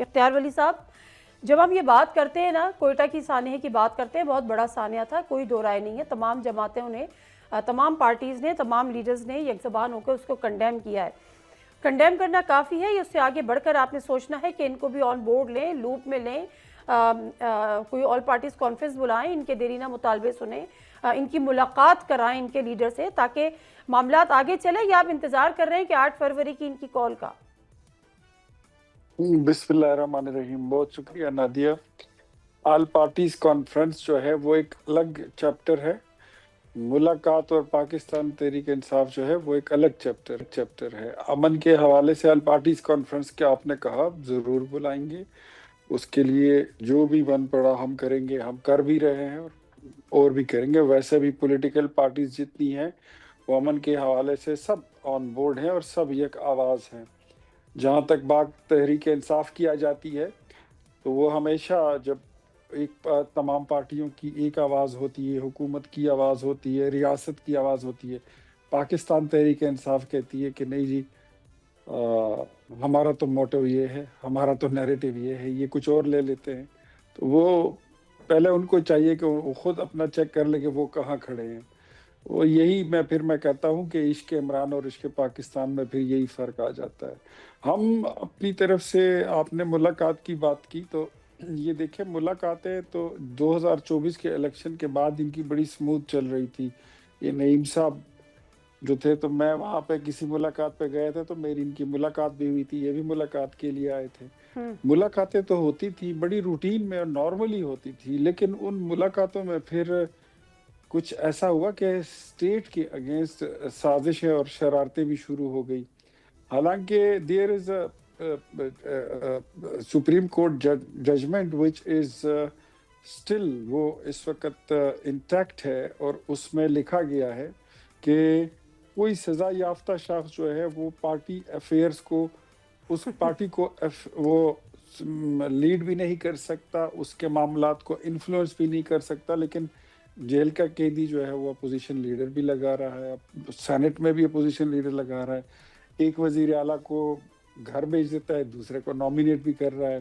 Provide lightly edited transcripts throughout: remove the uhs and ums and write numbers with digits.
اختیار ولی صاحب، جب ہم یہ بات کرتے ہیں نا کوئٹہ کی سانحے کی بات کرتے ہیں، بہت بڑا سانحہ تھا، کوئی دو رائے نہیں ہے. تمام جماعتوں نے، تمام پارٹیز نے، تمام لیڈرز نے یک زبان ہو کر اس کو کنڈیم کیا ہے. کنڈیم کرنا کافی ہے، اس سے آگے بڑھ کر آپ نے سوچنا ہے کہ ان کو بھی آن بورڈ لیں، لوپ میں لیں، کوئی آل پارٹیز کانفرنس بلائیں، ان کے دیرینہ مطالبے سنیں، ان کی ملاقات کرائیں ان کے لیڈر سے تاکہ معاملات آگے چلیں. یا آپ انتظار کر رہے ہیں کہ 8 فروری کی ان کی کال کا؟ بسم اللہ الرحمن الرحیم. بہت شکریہ نادیہ. آل پارٹیز کانفرنس جو ہے وہ ایک الگ چیپٹر ہے. ملاقات اور پاکستان تحریک انصاف جو ہے وہ ایک الگ چیپٹر ہے. امن کے حوالے سے آل پارٹیز کانفرنس کے آپ نے کہا ضرور بلائیں گے. اس کے لیے جو بھی بن پڑا ہم کریں گے، ہم کر بھی رہے ہیں اور بھی کریں گے. ویسے بھی پولیٹیکل پارٹیز جتنی ہیں وہ امن کے حوالے سے سب آن بورڈ ہیں اور سب یک آواز ہیں. جہاں تک بات تحریک انصاف کی آ جاتی ہے تو وہ ہمیشہ جب ایک تمام پارٹیوں کی ایک آواز ہوتی ہے، حکومت کی آواز ہوتی ہے، ریاست کی آواز ہوتی ہے. پاکستان تحریک انصاف کہتی ہے کہ نہیں جی، ہمارا تو موٹو یہ ہے، ہمارا تو نیریٹو یہ ہے، یہ کچھ اور لے لیتے ہیں. تو وہ پہلے ان کو چاہیے کہ وہ خود اپنا چیک کر لے کہ وہ کہاں کھڑے ہیں. وہ یہی میں کہتا ہوں کہ عشق عمران اور عشق پاکستان میں پھر یہی فرق آ جاتا ہے. ہم اپنی طرف سے، آپ نے ملاقات کی بات کی تو یہ دیکھیں ملاقاتیں تو 2024 کے الیکشن کے بعد ان کی بڑی سموتھ چل رہی تھی. یہ نعیم صاحب جو تھے تو میں وہاں پہ کسی ملاقات پہ گئے تھے تو میری ان کی ملاقات بھی ہوئی تھی، یہ بھی ملاقات کے لیے آئے تھے. ملاقاتیں تو ہوتی تھی بڑی روٹین میں اور نارملی ہوتی تھی، لیکن ان ملاقاتوں میں پھر کچھ ایسا ہوا کہ اسٹیٹ کے اگینسٹ سازشیں اور شرارتیں بھی شروع ہو گئی. حالانکہ there is supreme court judgement which is still, وہ اس وقت انٹیکٹ ہے اور اس میں لکھا گیا ہے کہ کوئی سزا یافتہ شخص جو ہے وہ پارٹی افیئرس کو، اس پارٹی کو وہ لیڈ بھی نہیں کر سکتا، اس کے معاملات کو انفلوئنس بھی نہیں کر سکتا. لیکن جیل کا قیدی جو ہے وہ اپوزیشن لیڈر بھی لگا رہا ہے، سینٹ میں بھی اپوزیشن لیڈر لگا رہا ہے. ایک وزیر اعلیٰ کو گھر بھیج دیتا ہے، دوسرے کو نامینیٹ بھی کر رہا ہے،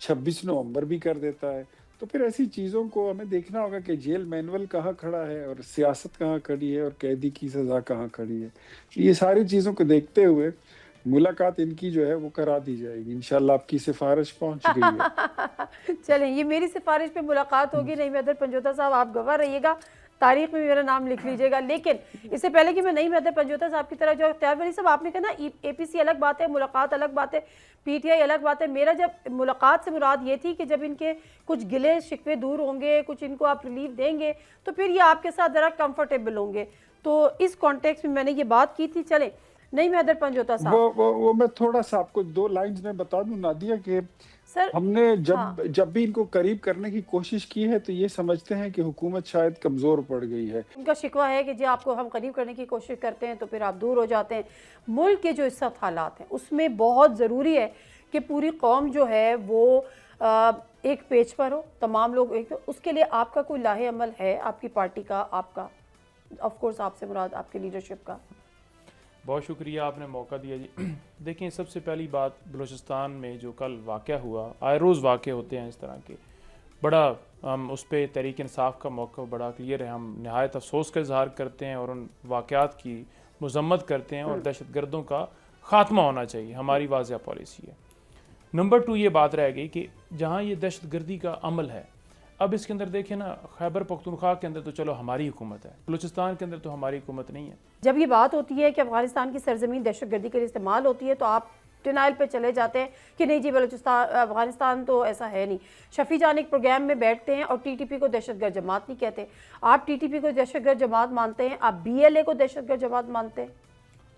26 نومبر بھی کر دیتا ہے. تو پھر ایسی چیزوں کو ہمیں دیکھنا ہوگا کہ جیل مینول کہاں کھڑا ہے اور سیاست کہاں کھڑی ہے اور قیدی کی سزا کہاں کھڑی ہے. یہ ساری چیزوں کو دیکھتے ہوئے ملاقات ان کی جو ہے وہ کرا دی جائے گی. انشاءاللہ آپ کی سفارش پہنچ گئی ہے. چلیں، یہ میری سفارش پہ ملاقات ہوگی. نعیم حیدر پنجوتا صاحب آپ گواہ رہیے گا، تاریخ میں میرا نام لکھ لیجئے گا. لیکن اس سے پہلے کہ میں نعیم حیدر پنجوتا صاحب کی طرح جو اختیار ولی صاحب، آپ نے کہا نا اے پی سی الگ بات ہے، ملاقات الگ بات ہے، پی ٹی آئی الگ بات ہے. میرا جب ملاقات سے مراد یہ تھی کہ جب ان کے کچھ گلے شکوے دور ہوں گے، کچھ ان کو آپ ریلیف دیں گے تو پھر یہ آپ کے ساتھ ذرا کمفرٹیبل ہوں گے. تو اس کانٹیکس میں نے یہ بات کی تھی. چلیں نعیم حیدر پنجوتا صاحب، وہ میں تھوڑا سا آپ کو 2 لائنز میں بتا دوں نادیہ کہ ہم نے جب بھی ان کو قریب کرنے کی کوشش کی ہے تو یہ سمجھتے ہیں کہ حکومت شاید کمزور پڑ گئی ہے. ان کا شکوہ ہے کہ جی آپ کو ہم قریب کرنے کی کوشش کرتے ہیں تو پھر آپ دور ہو جاتے ہیں. ملک کے جو اس وقت حالات ہیں اس میں بہت ضروری ہے کہ پوری قوم جو ہے وہ ایک پیج پر ہو، تمام لوگ ایک. اس کے لیے آپ کا کوئی لاہ عمل ہے، آپ کی پارٹی کا، آپ کا، آف کورس آپ سے مراد آپ کے لیڈرشپ کا؟ بہت شکریہ، آپ نے موقع دیا جی. دیکھیں، سب سے پہلی بات، بلوچستان میں جو کل واقعہ ہوا، آئے روز واقع ہوتے ہیں اس طرح کے، بڑا ہم اس پہ تحریک انصاف کا موقع بڑا کلیئر ہے. ہم نہایت افسوس کا اظہار کرتے ہیں اور ان واقعات کی مذمت کرتے ہیں اور دہشت گردوں کا خاتمہ ہونا چاہیے، ہماری واضح پالیسی ہے. نمبر 2 یہ بات رہ گئی کہ جہاں یہ دہشت گردی کا عمل ہے، اب اس کے اندر دیکھیں نا، خیبر پختونخوا کے اندر تو چلو ہماری حکومت ہے، بلوچستان کے اندر تو ہماری حکومت نہیں ہے. جب یہ بات ہوتی ہے کہ افغانستان کی سرزمین دہشت گردی کے لیے استعمال ہوتی ہے تو آپ ڈینائل پہ چلے جاتے ہیں کہ نہیں جی بلوچستان، افغانستان تو ایسا ہے نہیں. شفیع جان ایک پروگرام میں بیٹھتے ہیں اور ٹی ٹی پی کو دہشت گرد جماعت نہیں کہتے. آپ ٹی ٹی پی کو دہشت گرد جماعت مانتے ہیں، آپ بی ایل اے کو دہشت گرد جماعت مانتے ہیں؟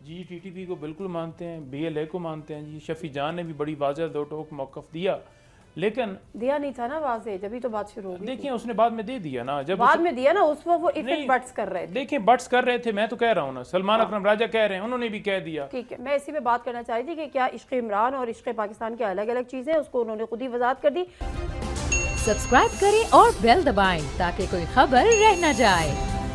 جی ٹی ٹی پی کو بالکل مانتے ہیں، بی ایل اے کو مانتے ہیں. جی شفیع جان نے بھی بڑی واضح 2 ٹوک موقف دیا، لیکن دیا نہیں تھا نا واضح، جبھی تو بات شروع ہو گئی. دیکھیں اس نے بعد میں دے دیا نا، جب بعد میں دیا نا، اس وقت وہ ایفٹ بٹس کر رہے تھے. دیکھیں بٹس کر رہے تھے، میں تو کہہ رہا ہوں نا، سلمان اکرم راجہ کہہ رہے ہیں، انہوں نے بھی کہہ دیا. ٹھیک ہے، میں اسی میں بات کرنا چاہ رہی تھی کہ کیا عشق عمران اور عشق پاکستان کے الگ الگ چیزیں، اس کو انہوں نے خود ہی وضاحت کر دی. سبسکرائب کریں اور بیل دبائیں تاکہ کوئی خبر رہ نہ جائے.